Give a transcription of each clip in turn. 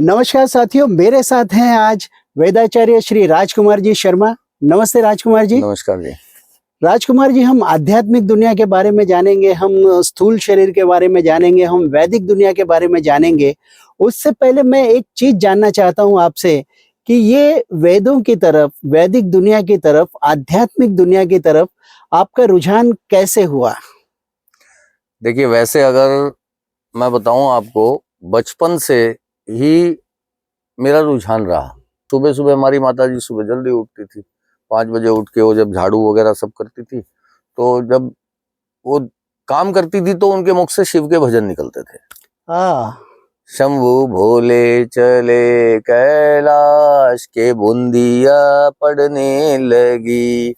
नमस्कार साथियों, मेरे साथ हैं आज वेदाचार्य श्री राजकुमार जी शर्मा। नमस्ते राजकुमार जी। नमस्कार जी। राजकुमार जी, हम आध्यात्मिक दुनिया के बारे में जानेंगे, हम स्थूल शरीर के बारे में जानेंगे, हम वैदिक दुनिया के बारे में जानेंगे। उससे पहले मैं एक चीज जानना चाहता हूं आपसे कि ये वेदों की तरफ, वैदिक दुनिया की तरफ, आध्यात्मिक दुनिया की तरफ आपका रुझान कैसे हुआ? देखिए, वैसे अगर मैं बताऊं आपको, बचपन से ही मेरा रुझान रहा। सुबह सुबह हमारी माताजी सुबह जल्दी उठती थी, 5 बजे उठ के वो जब झाड़ू वगैरह सब करती थी, तो जब वो काम करती थी तो उनके मुख से शिव के भजन निकलते थे। शंभु भोले चले कैलाश के बूंदिया पड़ने लगी,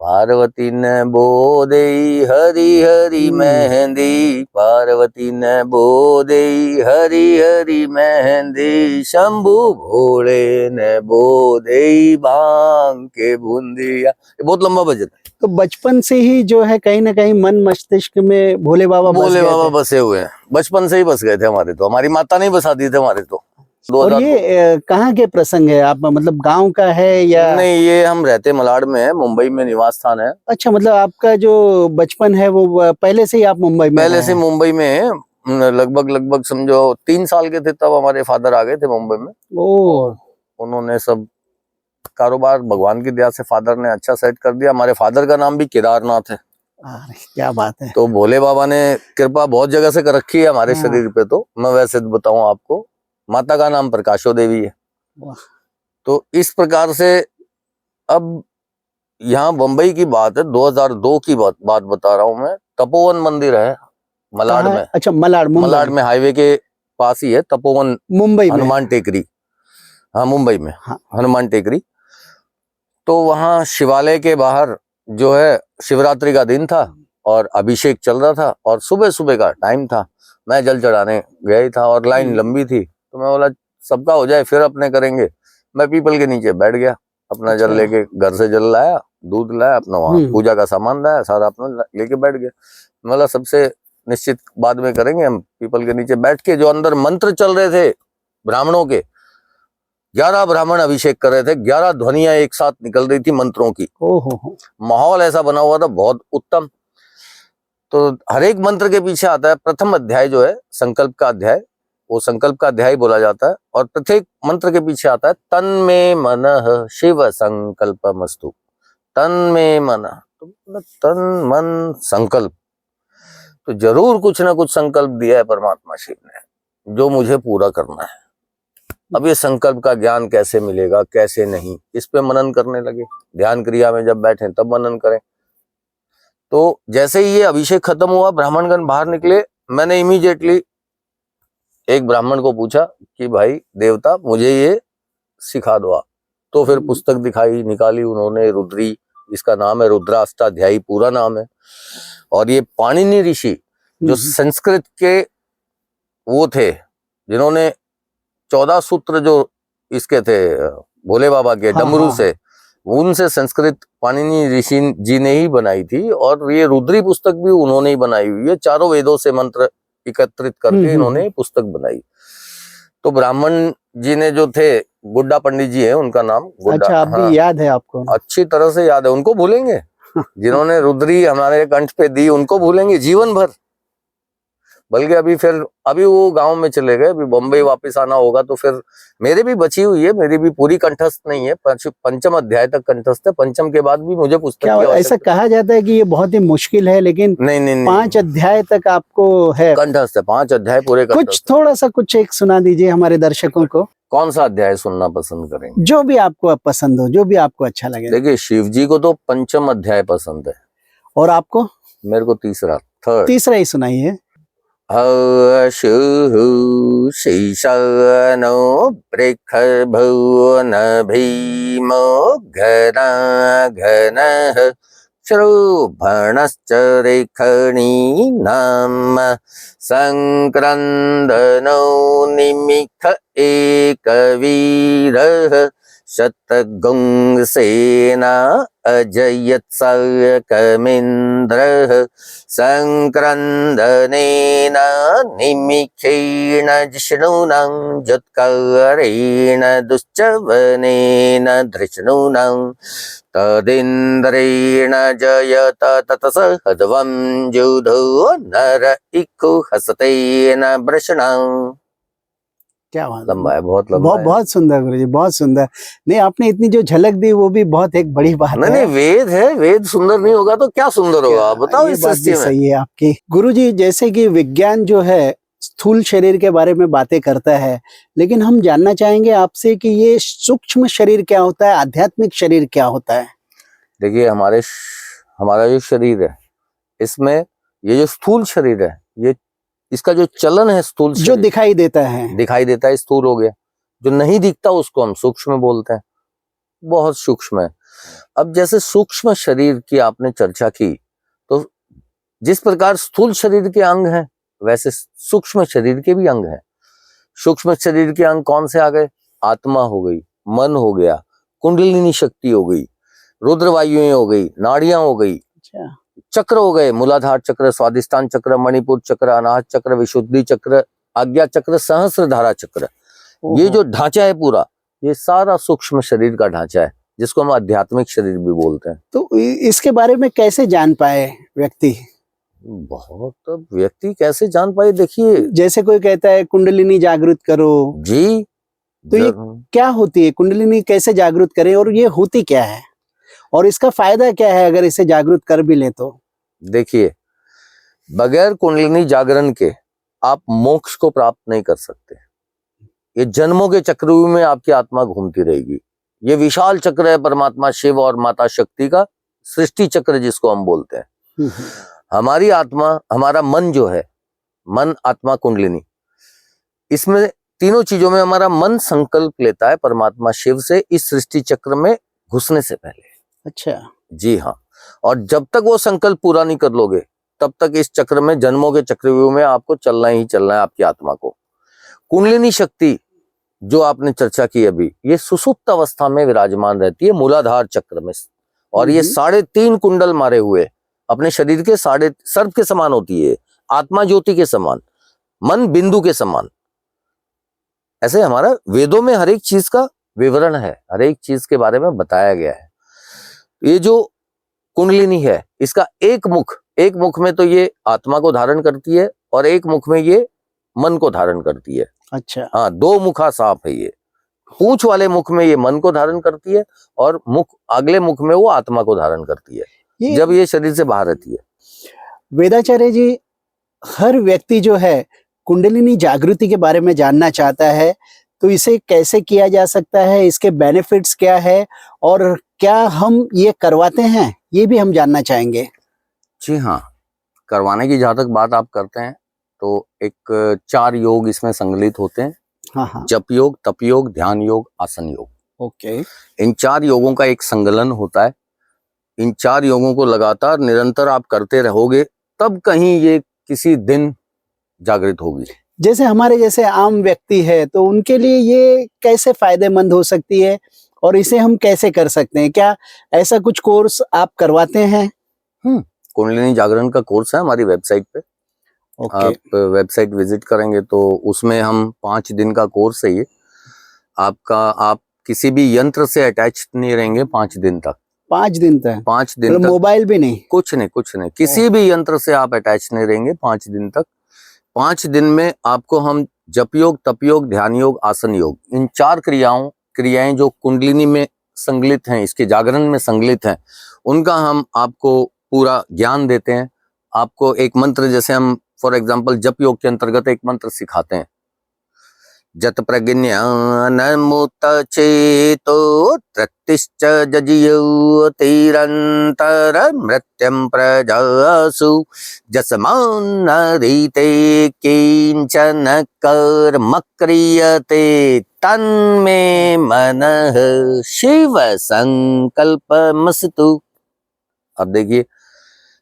पार्वती ने बो देई हरी हरी मेहंदी, पार्वती ने बो देई हरी हरी मेहंदी, शंभु भोले ने बो देई भांग के बूंदिया। ये बहुत लंबा भजन है। तो बचपन से ही जो है कहीं ना कहीं मन मस्तिष्क में भोले बाबा बसे हुए हैं। बचपन से ही बस गए थे हमारे, तो हमारी माता नहीं बसा दी थे हमारे तो। और ये कहाँ के प्रसंग है? आप मतलब गांव का है या? नहीं, ये हम रहते मलाड में है, मुंबई में निवास स्थान है। अच्छा, मतलब आपका जो बचपन है वो पहले से ही आप मुंबई में? पहले से मुंबई में है। लगभग समझो 3 साल के थे तब हमारे फादर आ गए थे मुंबई में। ओ, उन्होंने सब कारोबार भगवान की दया से फादर ने अच्छा सेट कर दिया। हमारे फादर का नाम भी केदारनाथ है। क्या बात है। तो भोले बाबा ने कृपा बहुत जगह से कर रखी है हमारे शरीर पे। तो मैं वैसे बताऊं आपको, माता का नाम प्रकाशो देवी है। तो इस प्रकार से अब यहाँ बम्बई की बात है, 2002 की बात बता रहा हूं मैं। तपोवन मंदिर है मलाड में। अच्छा, मलाड में हाईवे के पास ही है तपोवन, मुंबई में। हनुमान टेकरी। हाँ, मुंबई में। हाँ। हनुमान टेकरी। तो वहाँ शिवालय के बाहर जो है शिवरात्रि का दिन था और अभिषेक चल रहा था और सुबह सुबह का टाइम था। मैं जल चढ़ाने गया ही था और लाइन लंबी थी, तो मैं बोला सबका हो जाए फिर अपने करेंगे। मैं पीपल के नीचे बैठ गया, अपना जल लेके घर से जल लाया, दूध लाया, अपना वहाँ पूजा का सामान लाया, सारा अपना लेके बैठ गया। मतलब सबसे निश्चित बाद में करेंगे। हम पीपल के नीचे बैठ के जो अंदर मंत्र चल रहे थे ब्राह्मणों के, 11 ब्राह्मण अभिषेक कर रहे थे, 11 ध्वनियां एक साथ निकल रही थी मंत्रों की। माहौल ऐसा बना हुआ था बहुत उत्तम। तो हर एक मंत्र के पीछे आता है प्रथम अध्याय जो है संकल्प का अध्याय, वो संकल्प का अध्याय बोला जाता है। और प्रत्येक मंत्र के पीछे आता है तन में मनः शिव संकल्पमस्तु। तन में मनः, तो तन मन संकल्प, तो जरूर कुछ ना कुछ संकल्प दिया है परमात्मा शिव ने जो मुझे पूरा करना है। अब ये संकल्प का ज्ञान कैसे मिलेगा, कैसे नहीं, इस पे मनन करने लगे। ध्यान क्रिया में जब बैठे तब मनन करें। तो जैसे ही ये अभिषेक खत्म हुआ, ब्राह्मणगण बाहर निकले, मैंने इमीडिएटली एक ब्राह्मण को पूछा कि भाई देवता मुझे ये सिखा दो आप। तो फिर पुस्तक दिखाई, निकाली उन्होंने, रुद्री, इसका नाम है रुद्राष्टाध्यायी पूरा नाम है। और ये पाणिनि ऋषि जो संस्कृत के वो थे, जिन्होंने 14 सूत्र जो इसके थे भोले बाबा के डमरू से, उनसे संस्कृत पाणिनि ऋषि जी ने ही बनाई थी। और ये रुद्री पुस्तक भी उन्होंने ही बनाई हुई है। चारों वेदों से मंत्र एकत्रित करके इन्होंने पुस्तक बनाई। तो ब्राह्मण जी ने जो थे, गुड्डा पंडित जी है उनका नाम, गुड्डा। अच्छा, आप भी याद है आपको? अच्छी तरह से याद है। उनको भूलेंगे? जिन्होंने रुद्री हमारे कंठ पे दी उनको भूलेंगे जीवन भर? बल्कि अभी वो गांव में चले गए, अभी बॉम्बे वापस आना होगा। तो फिर मेरे भी बची हुई है, मेरी भी पूरी कंठस्थ नहीं है, पंचम अध्याय तक कंठस्थ है। पंचम के बाद भी मुझे पुस्तक की ऐसा कहा जाता है कि ये बहुत ही मुश्किल है, लेकिन नहीं 5 अध्याय तक आपको है कंठस्थ है। 5 अध्याय पूरे कुछ थोड़ा सा कुछ एक सुना दीजिए हमारे दर्शकों को। कौन सा अध्याय सुनना पसंद करेंगे? जो भी आपको पसंद हो, जो भी आपको अच्छा लगे। देखिए, शिव जी को तो पंचम अध्याय पसंद है। और आपको? मेरे को तीसरा ही सुनाइए। शीशनो वृक्ष भुवन भीमो घना घनः श्रोभणश्च रेखणी नाम संक्रन्दनो निमित्थ एकवीरः शतगुंसेना अजयत्सकमिन्द्रः संक्रन्दनेन निमिखेण जिष्णुना जुत्करेण दुश्चवनेन धृष्णुना तदिन्द्रेण जयत ततस हध्वं जुधो नर इक्खु हसतेन वृषणा। क्या बात है। लंबा है, बहुत लंबा बहुत है। बहुत सुंदर गुरु जी, बहुत सुंदर। नहीं, आपने इतनी जो झलक दी वो भी बहुत एक बड़ी बात नहीं है। नहीं, वेद है, वेद सुंदर नहीं होगा तो क्या सुंदर होगा, आप बताओ ये इस बात सृष्टि भी में। सही है आपकी। गुरुजी, जैसे कि विज्ञान जो है स्थूल शरीर के बारे में बातें करता है, लेकिन हम जानना चाहेंगे आपसे कि ये सूक्ष्म शरीर क्या होता है, आध्यात्मिक शरीर क्या होता है? देखिए, हमारा जो शरीर है, इसमें ये जो स्थूल शरीर है, ये इसका जो चलन है, स्थूल जो शरीर दिखाई देता है। दिखाई देता है, स्थूल हो गया। जो नहीं दिखता उसको हम सूक्ष्म बोलते हैं, बहुत सूक्ष्म है। अब जैसे सूक्ष्म शरीर की आपने चर्चा की, तो जिस प्रकार स्थूल शरीर के अंग हैं, वैसे सूक्ष्म शरीर के भी अंग हैं। सूक्ष्म शरीर के अंग कौन से आ गए? आत्मा हो गई, मन हो गया, कुंडलिनी शक्ति हो गई, रुद्रवायुएं हो गई, नाड़ियां हो गई, अच्छा। चक्र हो गए, मूलाधार चक्र, स्वादिष्टान चक्र, मणिपुर चक्र, अनाहत चक्र, विशुद्धि चक्र, आज्ञा चक्र, सहस्त्रधारा चक्र। ये जो ढांचा है पूरा, ये सारा सूक्ष्म शरीर का ढांचा है, जिसको हम आध्यात्मिक शरीर भी बोलते हैं। तो इसके बारे में कैसे जान पाए व्यक्ति? बहुत व्यक्ति कैसे जान पाए? देखिए, जैसे कोई कहता है कुंडलिनी जागृत करो, जी, तो ये क्या होती है कुंडलिनी, कैसे जागृत करें और ये होती क्या है और इसका फायदा क्या है अगर इसे जागृत कर भी ले तो? देखिए, बगैर कुंडलिनी जागरण के आप मोक्ष को प्राप्त नहीं कर सकते। ये जन्मों के चक्रव्यूह में आपकी आत्मा घूमती रहेगी। ये विशाल चक्र है परमात्मा शिव और माता शक्ति का, सृष्टि चक्र जिसको हम बोलते हैं। हमारी आत्मा, हमारा मन जो है, मन आत्मा कुंडलिनी, इसमें तीनों चीजों में हमारा मन संकल्प लेता है परमात्मा शिव से इस सृष्टि चक्र में घुसने से पहले। अच्छा। जी हाँ, और जब तक वो संकल्प पूरा नहीं कर लोगे, तब तक इस चक्र में, जन्मों के चक्रव्यूह में आपको चलना ही चलना है, आपकी आत्मा को। कुंडलिनी शक्ति जो आपने चर्चा की अभी, ये सुसुप्त अवस्था में विराजमान रहती है मूलाधार चक्र में, और ये 3.5 कुंडल मारे हुए अपने शरीर के सर्प के समान होती है, आत्मा ज्योति के समान, मन बिंदु के समान। ऐसे हमारा वेदों में हर एक चीज का विवरण है, हर एक चीज के बारे में बताया गया है। ये जो कुंडलिनी है, इसका एक मुख में तो ये आत्मा को धारण करती है और एक मुख में ये मन को धारण करती है। अच्छा। हाँ, 2 मुखा सांप है ये। पूंछ वाले मुख में ये मन को धारण करती है और अगले मुख में वो आत्मा को धारण करती है जब ये शरीर से बाहर रहती है। वेदाचार्य जी, हर व्यक्ति जो है कुंडलिनी जागृति के बारे में जानना चाहता है, तो इसे कैसे किया जा सकता है, इसके बेनिफिट्स क्या है और क्या हम ये करवाते हैं, ये भी हम जानना चाहेंगे। जी हाँ, करवाने की जहां तक बात आप करते हैं, तो एक 4 योग इसमें संकलित होते हैं। हाँ। जप योग, तप योग, ध्यान योग, आसन योग। ओके। इन 4 योगों का एक संकलन होता है। इन 4 योगों को लगातार निरंतर आप करते रहोगे, तब कहीं ये किसी दिन जागृत होगी। जैसे हमारे जैसे आम व्यक्ति है, तो उनके लिए ये कैसे फायदेमंद हो सकती है और इसे हम कैसे कर सकते हैं? क्या ऐसा कुछ कोर्स आप करवाते हैं? कुंडलिनी जागरण का कोर्स है हमारी वेबसाइट पे। आप वेबसाइट विजिट करेंगे तो उसमें हम 5 दिन का कोर्स है ये। आप किसी भी यंत्र से अटैच नहीं रहेंगे 5 दिन तक। 5 दिन तक? 5 दिन तक मोबाइल भी नहीं? कुछ नहीं, किसी भी यंत्र से आप अटैच नहीं रहेंगे 5 दिन तक। 5 दिन में आपको हम जप योग, तप योग, ध्यान योग, आसन योग, इन 4 क्रियाएं जो कुंडलिनी में संकलित हैं, इसके जागरण में संकलित हैं, उनका हम आपको पूरा ज्ञान देते हैं। आपको एक मंत्र, जैसे हम फॉर एग्जांपल जप योग के अंतर्गत एक मंत्र सिखाते हैं, जत प्रज्ञानमुत चेतो तृतिश्च जजियो तिरंतर मृत्यं प्रजासु जस्मान्नरीते किंचन कर्म क्रियते तन्मे मनः शिव संकल्पमस्तु। अब देखिए,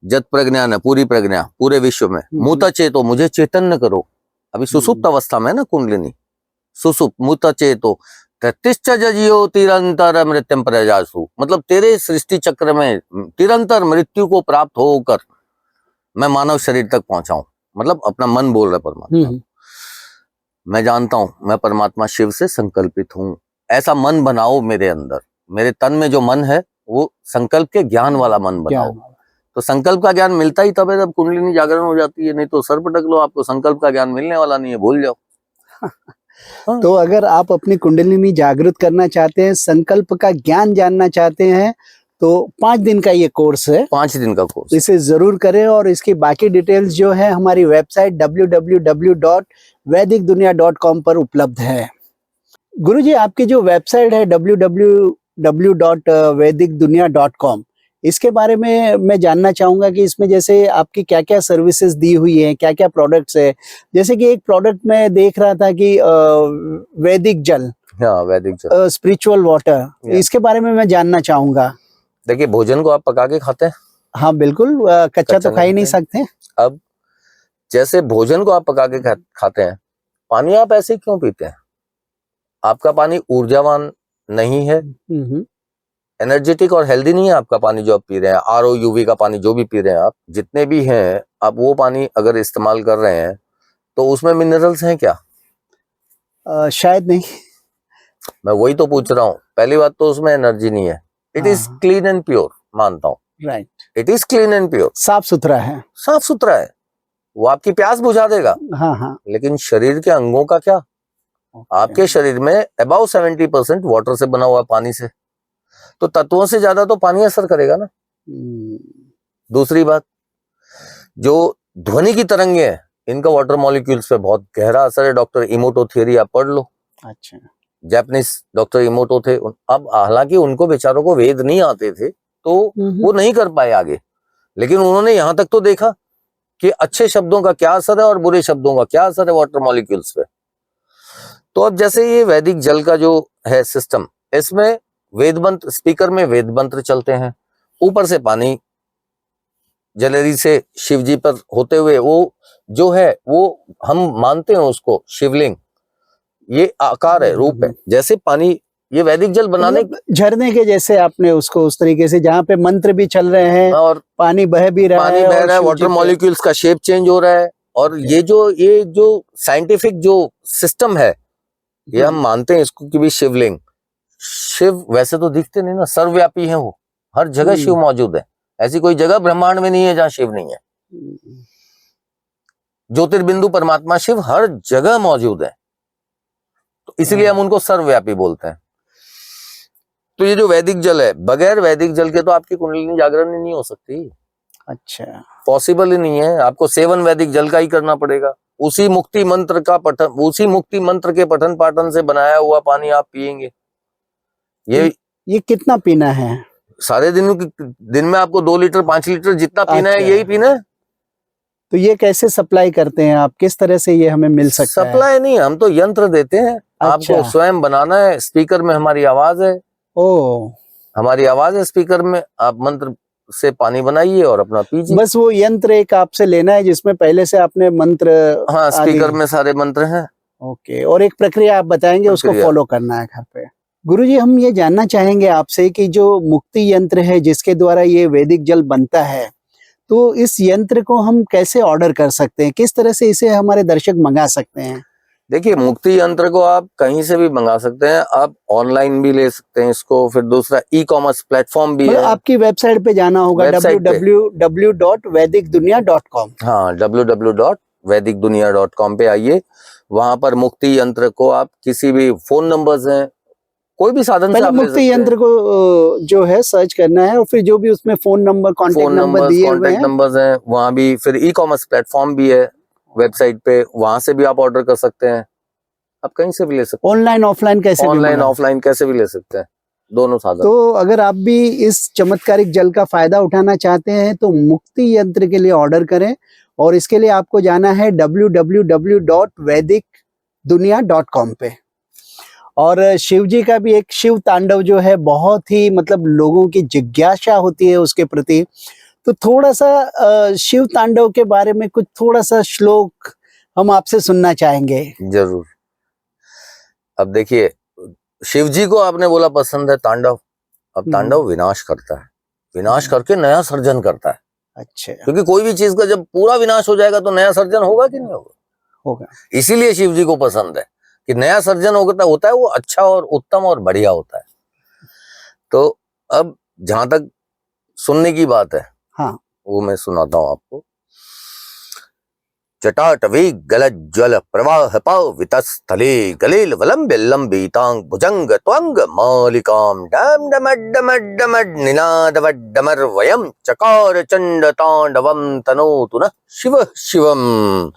जत प्रज्ञान है, पूरी प्रज्ञा पूरे विश्व में, मूत चेतो, मुझे चेतन करो। अभी सुसुप्त अवस्था में ना कुंडलिनी, सुसुप्त मूत चेतो, ततिश्च जजियो तिरंतर मृत्युम प्रजासु, मतलब तेरे सृष्टि चक्र में तिरंतर मृत्यु को प्राप्त होकर मैं मानव शरीर तक पहुंचा हूं। मतलब अपना मन बोल रहा है परमात्मा, मैं जानता हूं मैं परमात्मा शिव से संकल्पित हूं। ऐसा मन बनाओ मेरे अंदर, मेरे तन में जो मन है वो संकल्प के ज्ञान वाला मन बनाओ। तो संकल्प का ज्ञान मिलता ही तब है जब कुंडलिनी जागरण हो जाती है, नहीं तो सर पटक लो, आपको संकल्प का ज्ञान मिलने वाला नहीं है, भूल जाओ। तो अगर आप अपनी कुंडलिनी जागृत करना चाहते हैं, संकल्प का ज्ञान जानना चाहते हैं, तो 5 दिन का ये कोर्स है, 5 दिन का कोर्स, इसे जरूर करें। और इसकी बाकी डिटेल्स जो है हमारी वेबसाइट www.vedicdunia.com पर उपलब्ध है। गुरुजी, आपकी जो वेबसाइट है www.vedicdunia.com, इसके बारे में मैं जानना चाहूंगा कि इसमें जैसे आपकी क्या क्या सर्विसेज दी हुई है, क्या क्या प्रोडक्ट्स है। जैसे कि एक प्रोडक्ट मैं देख रहा था कि वैदिक जल, हाँ वैदिक जल, स्पिरिचुअल वाटर, इसके बारे में मैं जानना चाहूंगा। देखिए भोजन को आप पका के खाते हैं? हाँ बिल्कुल, कच्चा तो खा ही नहीं सकते। अब जैसे भोजन को आप पका के खाते हैं, पानी आप ऐसे क्यों पीते हैं? आपका पानी ऊर्जावान नहीं है, एनर्जेटिक और हेल्दी नहीं है आपका पानी जो आप पी रहे हैं। आरओ यूवी का पानी जो भी पी रहे हैं आप, जितने भी हैं, आप वो पानी अगर इस्तेमाल कर रहे हैं तो उसमें मिनरल्स हैं क्या? शायद नहीं। मैं वही तो पूछ रहा हूँ। पहली बात तो उसमें एनर्जी नहीं है। It is clean and pure, मानता हूँ, right, it is clean and pure, साफ सुथरा है, साफ सुथरा है, वो आपकी प्यास बुझा देगा। हाँ। लेकिन शरीर के अंगों का क्या? आपके शरीर में अबाउ 70% वाटर से बना हुआ, पानी से, तो तत्वों से ज्यादा तो पानी असर करेगा ना। दूसरी बात, जो ध्वनि की तरंगे हैं, इनका वाटर मॉलिक्यूल्स पे बहुत गहरा असर है। डॉक्टर इमोटो थ्योरी आप पढ़ लो। अच्छा, जापानीज डॉक्टर इमोटो थे। अब हालांकि उनको बेचारों को वेद नहीं आते थे, तो वो नहीं कर पाए आगे, लेकिन उन्होंने यहां तक तो देखा कि अच्छे शब्दों का क्या असर है और बुरे शब्दों का क्या असर है वाटर मॉलिक्यूल्स पे। तो अब जैसे ये वैदिक जल का जो है सिस्टम, इसमें वेद मंत्र, स्पीकर में वेद मंत्र चलते हैं, ऊपर से पानी जलेरी से शिव जी पर होते हुए, वो जो है वो हम मानते हैं उसको शिवलिंग, ये आकार है, रूप है। जैसे पानी, ये वैदिक जल बनाने झरने के जैसे आपने उसको उस तरीके से, जहाँ पे मंत्र भी चल रहे हैं और पानी बह भी रहा है, वाटर मॉलिक्यूल्स का शेप चेंज हो रहा है। और ये जो साइंटिफिक जो सिस्टम है, ये हम मानते हैं इसको कि भी शिवलिंग, शिव वैसे तो दिखते नहीं ना, सर्वव्यापी है वो, हर जगह शिव मौजूद है। ऐसी कोई जगह ब्रह्मांड में नहीं है जहां शिव नहीं है। ज्योतिर्बिंदु परमात्मा शिव हर जगह मौजूद है, तो इसलिए हम उनको सर्वव्यापी बोलते हैं। तो ये जो वैदिक जल है, बगैर वैदिक जल के तो आपकी कुंडलिनी जागरण ही नहीं हो सकती। अच्छा, पॉसिबल ही नहीं है। आपको सेवन वैदिक जल का ही करना पड़ेगा। उसी मुक्ति मंत्र का पठन, उसी मुक्ति मंत्र के पठन पाठन से बनाया हुआ पानी आप पिएंगे। ये कितना पीना है? सारे दिन में आपको 2 लीटर 5 लीटर जितना पीना है, यही पीना है। तो ये कैसे सप्लाई करते हैं आप? किस तरह से ये हमें मिल सकता है? सप्लाई नहीं, हम तो यंत्र देते हैं। अच्छा। आपको स्वयं बनाना है। स्पीकर में हमारी आवाज है। ओ, हमारी आवाज है स्पीकर में, आप मंत्र से पानी बनाइए और अपना पीजिए। बस वो यंत्र एक आपसे लेना है जिसमें पहले से आपने मंत्र, हाँ, स्पीकर में सारे मंत्र हैं। ओके, और एक प्रक्रिया आप बताएंगे, उसको फॉलो करना है घर पे। गुरुजी, हम ये जानना चाहेंगे आपसे कि जो मुक्ति यंत्र है जिसके द्वारा ये वैदिक जल बनता है, तो इस यंत्र को हम कैसे ऑर्डर कर सकते हैं? किस तरह से इसे हमारे दर्शक मंगा सकते हैं? देखिए, मुक्ति यंत्र को आप कहीं से भी मंगा सकते हैं। आप ऑनलाइन भी ले सकते हैं इसको, फिर दूसरा ई-कॉमर्स प्लेटफॉर्म भी है। आपकी वेबसाइट पे जाना होगा, www.vedicdunia.com। हाँ, www.vedicdunia.com पे आइए। वहां पर मुक्ति यंत्र को आप किसी भी फोन नंबर्स हैं, कोई भी साधन से आप ले सकते हैं। मुक्ति यंत्र को जो है सर्च करना है, और फिर जो भी उसमें फोन नंबर, कॉन्टेक्ट नंबर्स हैं, वहां भी, फिर ई-कॉमर्स प्लेटफॉर्म भी है वेबसाइट पे, वहां से भी आप ऑर्डर कर सकते हैं। आप कहीं से भी ले सकते हैं। ऑनलाइन ऑफलाइन कैसे? ऑनलाइन ऑफलाइन कैसे भी ले सकते हैं, दोनों साधन। तो अगर आप भी इस चमत्कारिक जल का फायदा उठाना चाहते हैं तो मुक्ति यंत्र के लिए ऑर्डर करें, और इसके लिए आपको जाना है www.vedicdunia.com पे। और शिव जी का भी एक शिव तांडव जो है, बहुत ही मतलब लोगों की जिज्ञासा होती है उसके प्रति, तो थोड़ा सा शिव तांडव के बारे में कुछ थोड़ा सा श्लोक हम आपसे सुनना चाहेंगे। जरूर। अब देखिए, शिव जी को आपने बोला पसंद है तांडव। अब तांडव विनाश करता है, विनाश करके नया सर्जन करता है। अच्छा, क्योंकि कोई भी चीज का जब पूरा विनाश हो जाएगा तो नया सर्जन होगा कि नहीं होगा? होगा। इसीलिए शिव जी को पसंद है कि नया सर्जन होता है वो अच्छा और उत्तम और बढ़िया होता है। तो अब जहां तक सुनने की बात है, हाँ, वो मैं सुनाता हूं आपको। जटाटवी गलज्ज्वल प्रवाह पावितस्थले गलेल वलंबे लंबितांग भुजंग त्वंग मालिकाम डम डमड डमड डमड निनादवड्डमर वयम चकार चंड तांडवम तनोतु न शिव शिवम।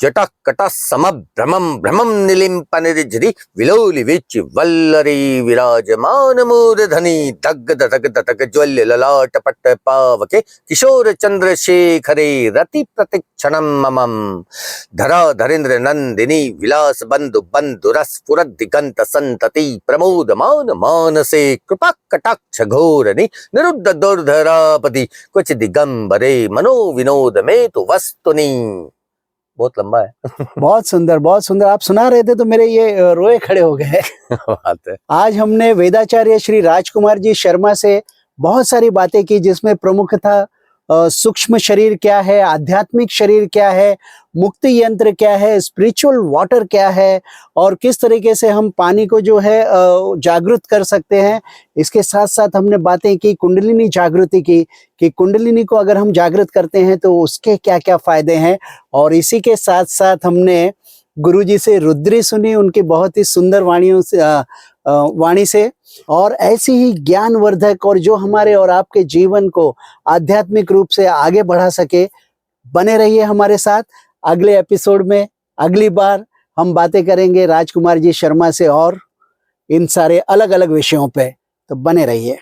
जटकट समभ्रमं भ्रमं निलिम्प निर्झरि विलोलि विच वल्लरी विराजमान मूर्धनि दग्ध दग्ध दग ज्वल्य ललाट पट पावके किशोर चंद्रशेखरे रति प्रतिक्षणं ममम। धरा धरेन्द्र नंदिनी विलास बंधु बंधु रस स्फुरद दिगंत संतति प्रमोदमान मानसे कृपा कटाक्ष घोरनि निरुद्ध दुर्धरापति कुछ दिगंबरे मनो विनोद में तो वस्तुनि। बहुत लंबा है। बहुत सुंदर, बहुत सुंदर। आप सुना रहे थे तो मेरे ये रोए खड़े हो गए। बात है। आज हमने वेदाचार्य श्री राजकुमार जी शर्मा से बहुत सारी बातें की, जिसमें प्रमुख था सूक्ष्म शरीर क्या है, आध्यात्मिक शरीर क्या है, मुक्ति यंत्र क्या है, स्पिरिचुअल वाटर क्या है, और किस तरीके से हम पानी को जो है जागृत कर सकते हैं। इसके साथ साथ हमने बातें की कुंडलिनी जागृति की, कि कुंडलिनी को अगर हम जागृत करते हैं तो उसके क्या क्या फायदे हैं। और इसी के साथ साथ हमने गुरुजी से रुद्री सुनी, उनकी बहुत ही सुंदर वाणी से, और ऐसी ही ज्ञानवर्धक और जो हमारे और आपके जीवन को आध्यात्मिक रूप से आगे बढ़ा सके। बने रहिए हमारे साथ। अगले एपिसोड में अगली बार हम बातें करेंगे राजकुमार जी शर्मा से और इन सारे अलग अलग विषयों पे। तो बने रहिए।